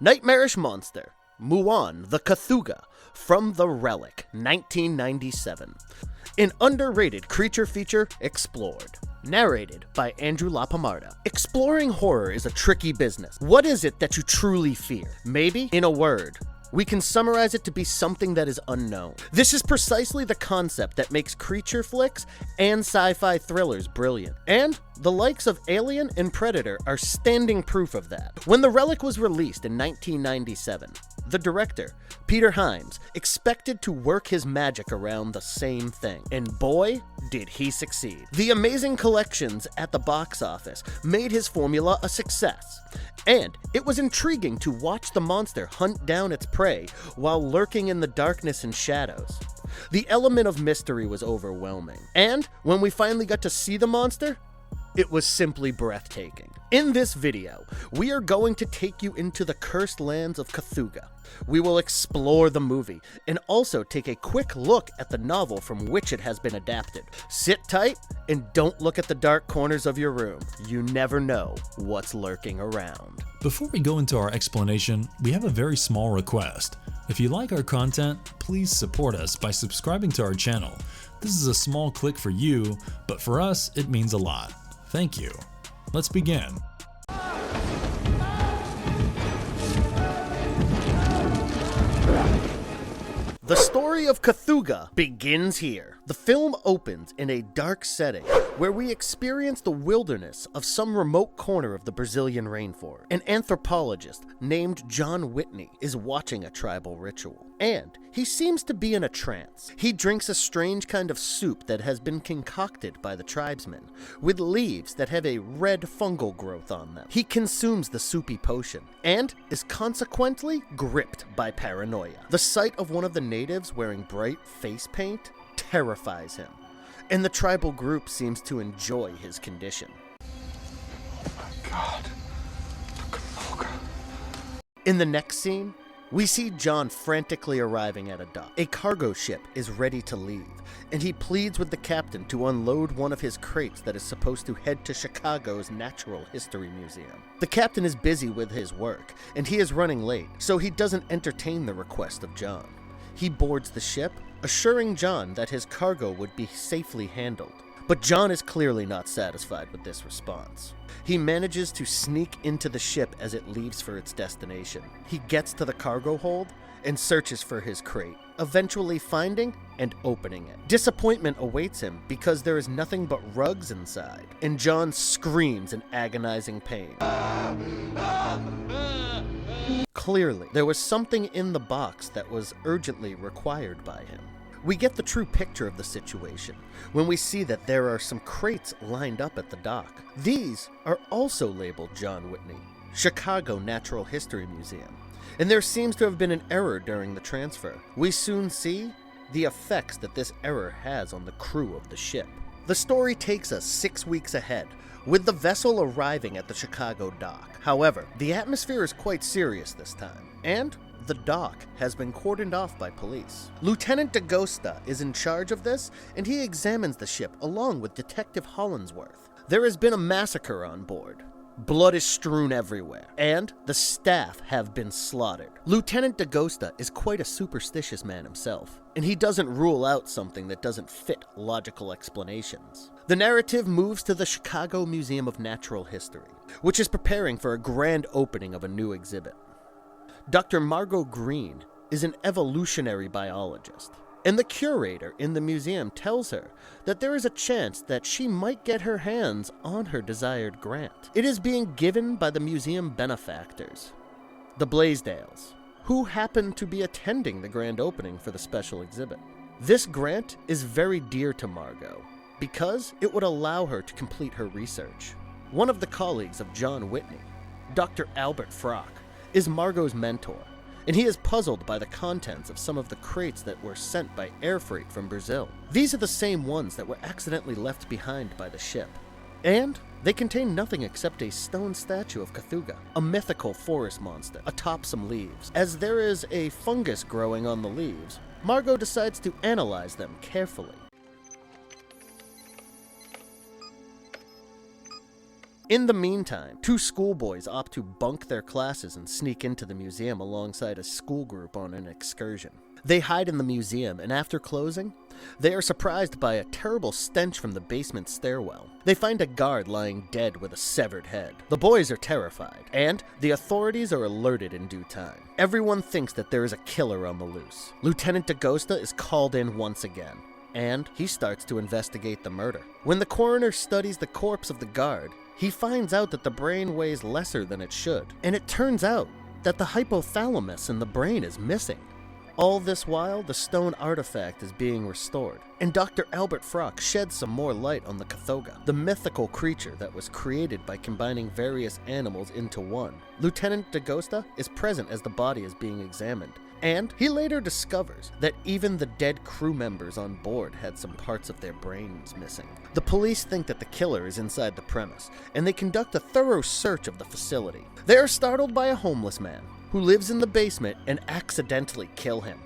Nightmarish monster, Mbwun the Kothoga, from the Relic, 1997. An underrated creature feature explored. Narrated by Andrew LaPomarda. Exploring horror is a tricky business. What is it that you truly fear? Maybe, in a word, we can summarize it to be something that is unknown. This is precisely the concept that makes creature flicks and sci-fi thrillers brilliant. And the likes of Alien and Predator are standing proof of that. When The Relic was released in 1997, the director, Peter Hyams, expected to work his magic around the same thing. And boy, did he succeed. The amazing collections at the box office made his formula a success. And it was intriguing to watch the monster hunt down its prey while lurking in the darkness and shadows. The element of mystery was overwhelming. And when we finally got to see the monster, it was simply breathtaking. In this video, we are going to take you into the cursed lands of Kothoga. We will explore the movie and also take a quick look at the novel from which it has been adapted. Sit tight and don't look at the dark corners of your room. You never know what's lurking around. Before we go into our explanation, we have a very small request. If you like our content, please support us by subscribing to our channel. This is a small click for you, but for us, it means a lot. Thank you. Let's begin. The story of Kothoga begins here. The film opens in a dark setting where we experience the wilderness of some remote corner of the Brazilian rainforest. An anthropologist named John Whitney is watching a tribal ritual, and he seems to be in a trance. He drinks a strange kind of soup that has been concocted by the tribesmen, with leaves that have a red fungal growth on them. He consumes the soupy potion, and is consequently gripped by paranoia. The sight of one of the natives wearing bright face paint terrifies him, and the tribal group seems to enjoy his condition. Oh my God, the Kothoga. In the next scene, we see John frantically arriving at a dock. A cargo ship is ready to leave, and he pleads with the captain to unload one of his crates that is supposed to head to Chicago's Natural History Museum. The captain is busy with his work, and he is running late, so he doesn't entertain the request of John. He boards the ship, assuring John that his cargo would be safely handled. But John is clearly not satisfied with this response. He manages to sneak into the ship as it leaves for its destination. He gets to the cargo hold and searches for his crate, eventually finding and opening it. Disappointment awaits him because there is nothing but rugs inside, and John screams in agonizing pain. Clearly, there was something in the box that was urgently required by him. We get the true picture of the situation when we see that there are some crates lined up at the dock. These are also labeled John Whitney, Chicago Natural History Museum, and there seems to have been an error during the transfer. We soon see the effects that this error has on the crew of the ship. The story takes us 6 weeks ahead, with the vessel arriving at the Chicago dock. However, the atmosphere is quite serious this time, and the dock has been cordoned off by police. Lieutenant DaGosta is in charge of this, and he examines the ship along with Detective Hollinsworth. There has been a massacre on board. Blood is strewn everywhere, and the staff have been slaughtered. Lieutenant DaGosta is quite a superstitious man himself, and he doesn't rule out something that doesn't fit logical explanations. The narrative moves to the Chicago Museum of Natural History, which is preparing for a grand opening of a new exhibit. Dr. Margot Green is an evolutionary biologist, and the curator in the museum tells her that there is a chance that she might get her hands on her desired grant. It is being given by the museum benefactors, the Blaisdells, who happen to be attending the grand opening for the special exhibit. This grant is very dear to Margot because it would allow her to complete her research. One of the colleagues of John Whitney, Dr. Albert Frock, is Margot's mentor, and he is puzzled by the contents of some of the crates that were sent by air freight from Brazil. These are the same ones that were accidentally left behind by the ship, and they contain nothing except a stone statue of Kothoga, a mythical forest monster, atop some leaves. As there is a fungus growing on the leaves, Margot decides to analyze them carefully. In the meantime, two schoolboys opt to bunk their classes and sneak into the museum alongside a school group on an excursion. They hide in the museum, and after closing, they are surprised by a terrible stench from the basement stairwell. They find a guard lying dead with a severed head. The boys are terrified, and the authorities are alerted in due time. Everyone thinks that there is a killer on the loose. Lieutenant DaGosta is called in once again, and he starts to investigate the murder. When the coroner studies the corpse of the guard, he finds out that the brain weighs lesser than it should, and it turns out that the hypothalamus in the brain is missing. All this while, the stone artifact is being restored, and Dr. Albert Frock sheds some more light on the Kothoga, the mythical creature that was created by combining various animals into one. Lieutenant DaGosta is present as the body is being examined, and he later discovers that even the dead crew members on board had some parts of their brains missing. The police think that the killer is inside the premise, and they conduct a thorough search of the facility. They are startled by a homeless man who lives in the basement and accidentally kill him.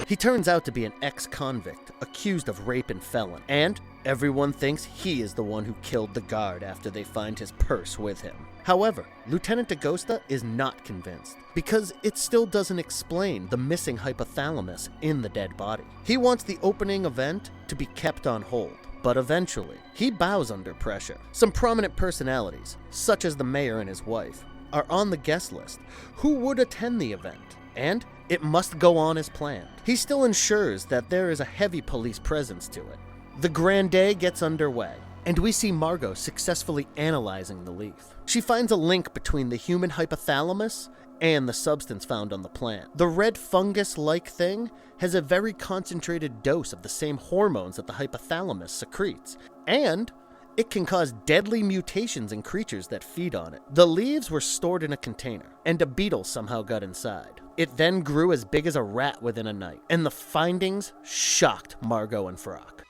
He turns out to be an ex-convict accused of rape and felon, and everyone thinks he is the one who killed the guard after they find his purse with him. However, Lieutenant DaGosta is not convinced, because it still doesn't explain the missing hypothalamus in the dead body. He wants the opening event to be kept on hold, but eventually, he bows under pressure. Some prominent personalities, such as the mayor and his wife, are on the guest list who would attend the event, and it must go on as planned. He still ensures that there is a heavy police presence to it. The grand day gets underway, and we see Margot successfully analyzing the leaf. She finds a link between the human hypothalamus and the substance found on the plant. The red fungus-like thing has a very concentrated dose of the same hormones that the hypothalamus secretes, and it can cause deadly mutations in creatures that feed on it. The leaves were stored in a container, and a beetle somehow got inside. It then grew as big as a rat within a night, and the findings shocked Margot and Frock.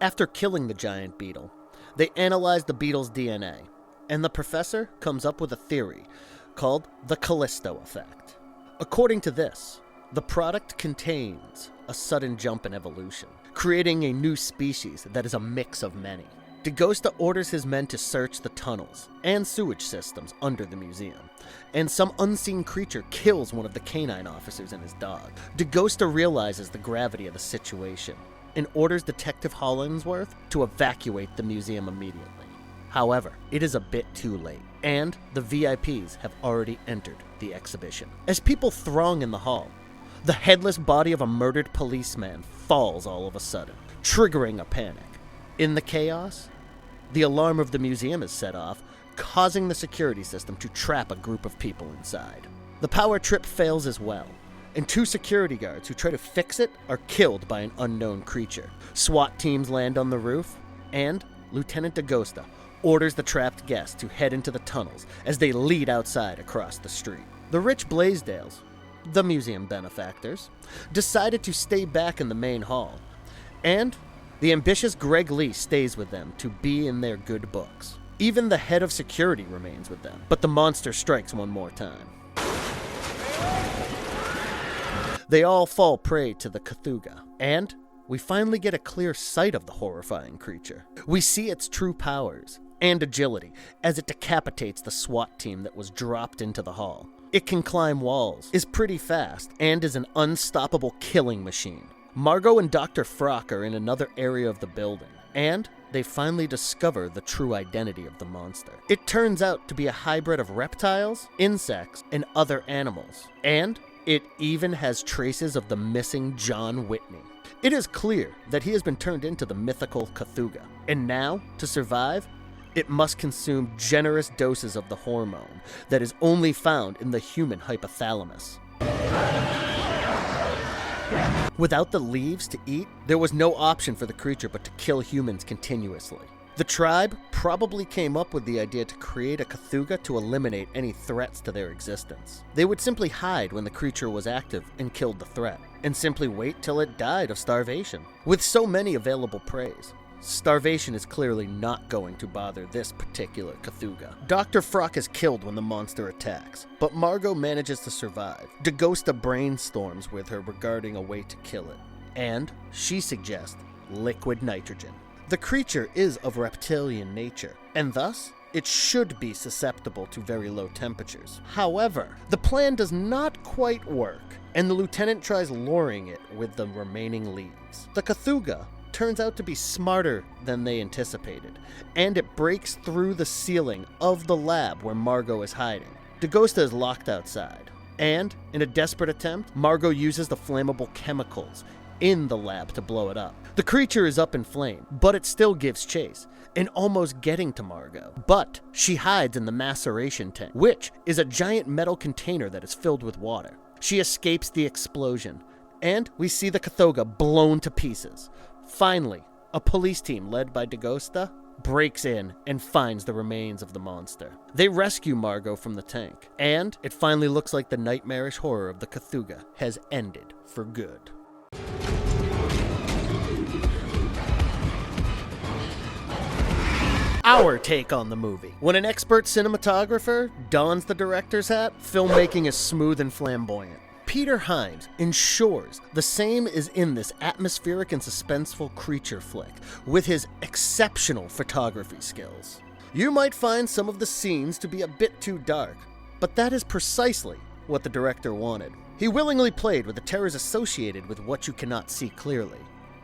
After killing the giant beetle, they analyzed the beetle's DNA, and the professor comes up with a theory called the Callisto effect. According to this, the product contains a sudden jump in evolution, creating a new species that is a mix of many. DaGosta orders his men to search the tunnels and sewage systems under the museum, and some unseen creature kills one of the canine officers and his dog. DaGosta realizes the gravity of the situation and orders Detective Hollingsworth to evacuate the museum immediately. However, it is a bit too late, and the VIPs have already entered the exhibition. As people throng in the hall, the headless body of a murdered policeman falls all of a sudden, triggering a panic. In the chaos, the alarm of the museum is set off, causing the security system to trap a group of people inside. The power trip fails as well, and two security guards who try to fix it are killed by an unknown creature. SWAT teams land on the roof, and Lieutenant DaGosta orders the trapped guests to head into the tunnels as they lead outside across the street. The rich Blaisdells, the museum benefactors, decided to stay back in the main hall, and the ambitious Greg Lee stays with them to be in their good books. Even the head of security remains with them, but the monster strikes one more time. They all fall prey to the Kothoga, and we finally get a clear sight of the horrifying creature. We see its true powers and agility as it decapitates the SWAT team that was dropped into the hall. It can climb walls, is pretty fast, and is an unstoppable killing machine. Margot and Dr. Frock are in another area of the building, and they finally discover the true identity of the monster. It turns out to be a hybrid of reptiles, insects, and other animals, and it even has traces of the missing John Whitney. It is clear that he has been turned into the mythical Kothoga, and now, to survive, it must consume generous doses of the hormone that is only found in the human hypothalamus. Without the leaves to eat, there was no option for the creature but to kill humans continuously. The tribe probably came up with the idea to create a Kothoga to eliminate any threats to their existence. They would simply hide when the creature was active and killed the threat, and simply wait till it died of starvation. With so many available preys, starvation is clearly not going to bother this particular Kothoga. Dr. Frock is killed when the monster attacks, but Margot manages to survive. DaGosta brainstorms with her regarding a way to kill it, and she suggests liquid nitrogen. The creature is of reptilian nature, and thus, it should be susceptible to very low temperatures. However, the plan does not quite work, and the lieutenant tries luring it with the remaining leaves. The Kothoga turns out to be smarter than they anticipated, and it breaks through the ceiling of the lab where Margot is hiding. Dagosta is locked outside, and in a desperate attempt, Margot uses the flammable chemicals in the lab to blow it up. The creature is up in flame, but it still gives chase, and almost getting to Margot. But she hides in the maceration tank, which is a giant metal container that is filled with water. She escapes the explosion, and we see the Kothoga blown to pieces. Finally, a police team led by Dagosta breaks in and finds the remains of the monster. They rescue Margot from the tank, and it finally looks like the nightmarish horror of the Kothoga has ended for good. Our take on the movie. When an expert cinematographer dons the director's hat, filmmaking is smooth and flamboyant. Peter Hyams ensures the same is in this atmospheric and suspenseful creature flick with his exceptional photography skills. You might find some of the scenes to be a bit too dark, but that is precisely what the director wanted. He willingly played with the terrors associated with what you cannot see clearly,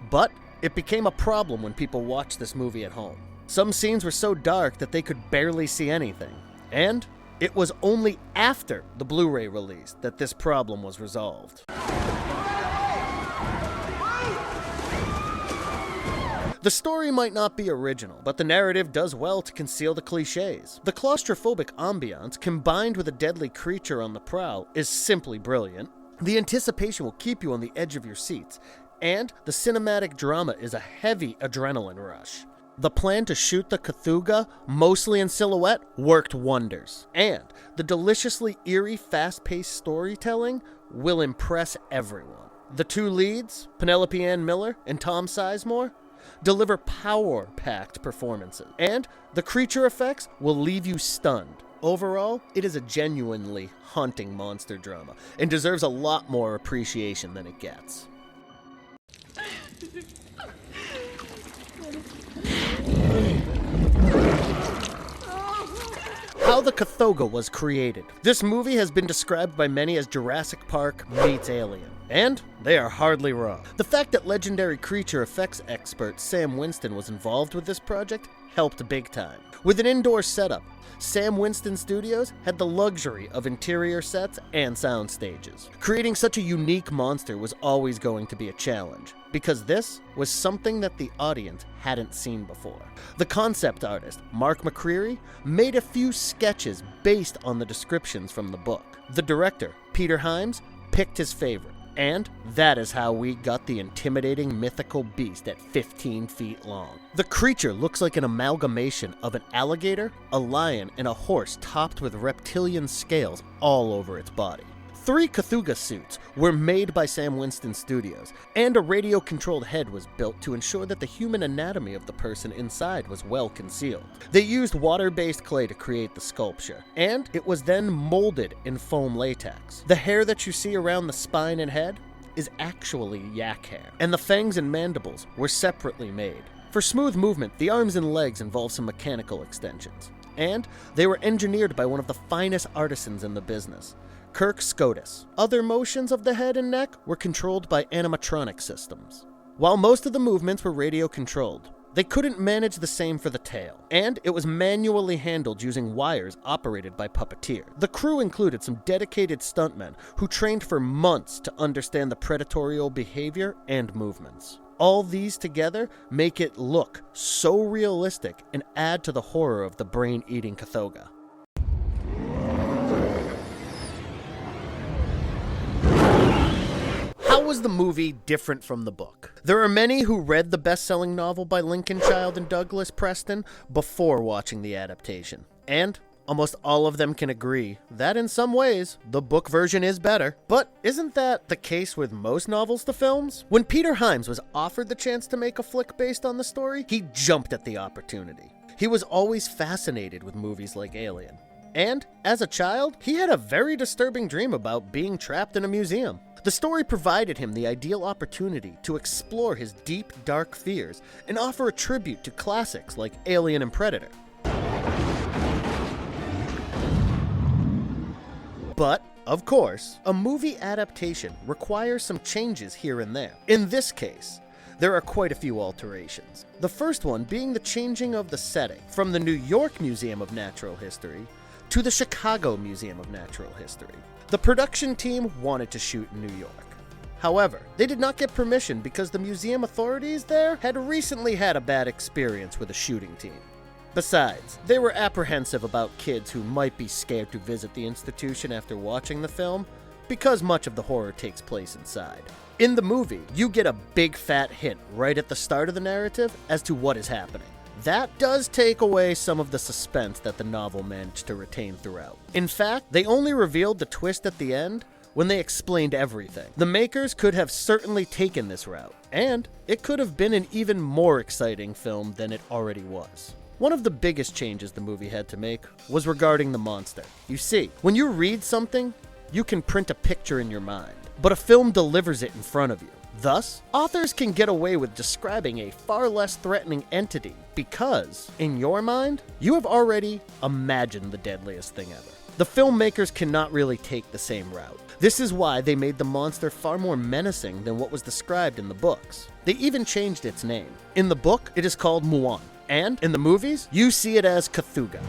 but it became a problem when people watched this movie at home. Some scenes were so dark that they could barely see anything, and it was only after the Blu-ray release that this problem was resolved. The story might not be original, but the narrative does well to conceal the cliches. The claustrophobic ambiance, combined with a deadly creature on the prowl, is simply brilliant. The anticipation will keep you on the edge of your seats, and the cinematic drama is a heavy adrenaline rush. The plan to shoot the Kothoga, mostly in silhouette, worked wonders. And the deliciously eerie, fast-paced storytelling will impress everyone. The two leads, Penelope Ann Miller and Tom Sizemore, deliver power-packed performances. And the creature effects will leave you stunned. Overall, it is a genuinely haunting monster drama, and deserves a lot more appreciation than it gets. How the Kothoga Was Created. This movie has been described by many as Jurassic Park meets Alien, and they are hardly wrong. The fact that legendary creature effects expert Sam Winston was involved with this project helped big time. With an indoor setup, Sam Winston Studios had the luxury of interior sets and sound stages. Creating such a unique monster was always going to be a challenge, because this was something that the audience hadn't seen before. The concept artist, Mark McCreary, made a few sketches based on the descriptions from the book. The director, Peter Hyams, picked his favorite, and that is how we got the intimidating mythical beast at 15 feet long. The creature looks like an amalgamation of an alligator, a lion, and a horse topped with reptilian scales all over its body. 3 Kothoga suits were made by Sam Winston Studios, and a radio-controlled head was built to ensure that the human anatomy of the person inside was well concealed. They used water-based clay to create the sculpture, and it was then molded in foam latex. The hair that you see around the spine and head is actually yak hair, and the fangs and mandibles were separately made. For smooth movement, the arms and legs involve some mechanical extensions, and they were engineered by one of the finest artisans in the business, Kirk Scotus. Other motions of the head and neck were controlled by animatronic systems. While most of the movements were radio-controlled, they couldn't manage the same for the tail, and it was manually handled using wires operated by puppeteers. The crew included some dedicated stuntmen who trained for months to understand the predatorial behavior and movements. All these together make it look so realistic and add to the horror of the brain-eating Kothoga. How was the movie different from the book? There are many who read the best-selling novel by Lincoln Child and Douglas Preston before watching the adaptation, and almost all of them can agree that in some ways, the book version is better. But isn't that the case with most novels to films? When Peter Hyams was offered the chance to make a flick based on the story, he jumped at the opportunity. He was always fascinated with movies like Alien, And, as a child, he had a very disturbing dream about being trapped in a museum. The story provided him the ideal opportunity to explore his deep, dark fears and offer a tribute to classics like Alien and Predator. But, of course, a movie adaptation requires some changes here and there. In this case, there are quite a few alterations. The first one being the changing of the setting from the New York Museum of Natural History to the Chicago Museum of Natural History. The production team wanted to shoot in New York. However, they did not get permission because the museum authorities there had recently had a bad experience with a shooting team. Besides, they were apprehensive about kids who might be scared to visit the institution after watching the film, because much of the horror takes place inside. In the movie, you get a big fat hint right at the start of the narrative as to what is happening. That does take away some of the suspense that the novel managed to retain throughout. In fact, they only revealed the twist at the end when they explained everything. The makers could have certainly taken this route, and it could have been an even more exciting film than it already was. One of the biggest changes the movie had to make was regarding the monster. You see, when you read something, you can print a picture in your mind, but a film delivers it in front of you. Thus, authors can get away with describing a far less threatening entity because, in your mind, you have already imagined the deadliest thing ever. The filmmakers cannot really take the same route. This is why they made the monster far more menacing than what was described in the books. They even changed its name. In the book, it is called Mbwun, and in the movies, you see it as Kothoga.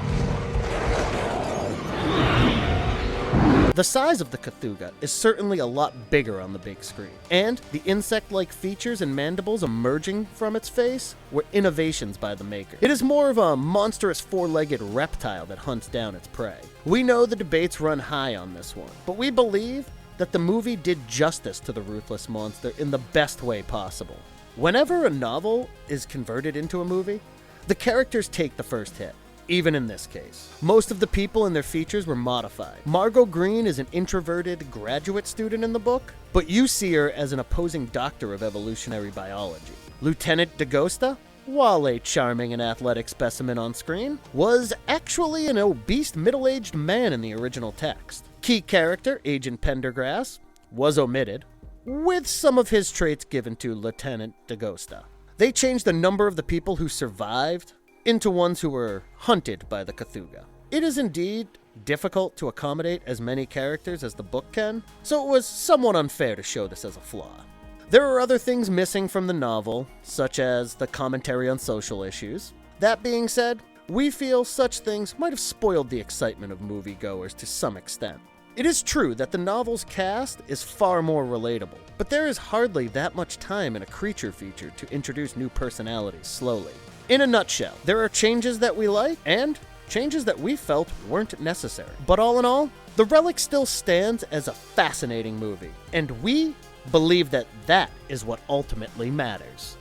The size of the Kothoga is certainly a lot bigger on the big screen, and the insect-like features and mandibles emerging from its face were innovations by the maker. It is more of a monstrous four-legged reptile that hunts down its prey. We know the debates run high on this one, but we believe that the movie did justice to the ruthless monster in the best way possible. Whenever a novel is converted into a movie, the characters take the first hit. Even in this case, most of the people and their features were modified. Margot Green is an introverted graduate student in the book, but you see her as an opposing doctor of evolutionary biology. Lieutenant Dagosta, while a charming and athletic specimen on screen, was actually an obese middle-aged man in the original text. Key character, Agent Pendergrass, was omitted, with some of his traits given to Lieutenant Dagosta. They changed the number of the people who survived into ones who were hunted by the Kothoga. It is indeed difficult to accommodate as many characters as the book can, so it was somewhat unfair to show this as a flaw. There are other things missing from the novel, such as the commentary on social issues. That being said, we feel such things might have spoiled the excitement of moviegoers to some extent. It is true that the novel's cast is far more relatable, but there is hardly that much time in a creature feature to introduce new personalities slowly. In a nutshell, there are changes that we like and changes that we felt weren't necessary. But all in all, The Relic still stands as a fascinating movie, and we believe that that is what ultimately matters.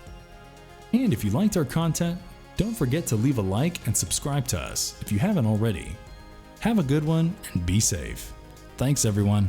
And if you liked our content, don't forget to leave a like and subscribe to us if you haven't already. Have a good one and be safe. Thanks everyone.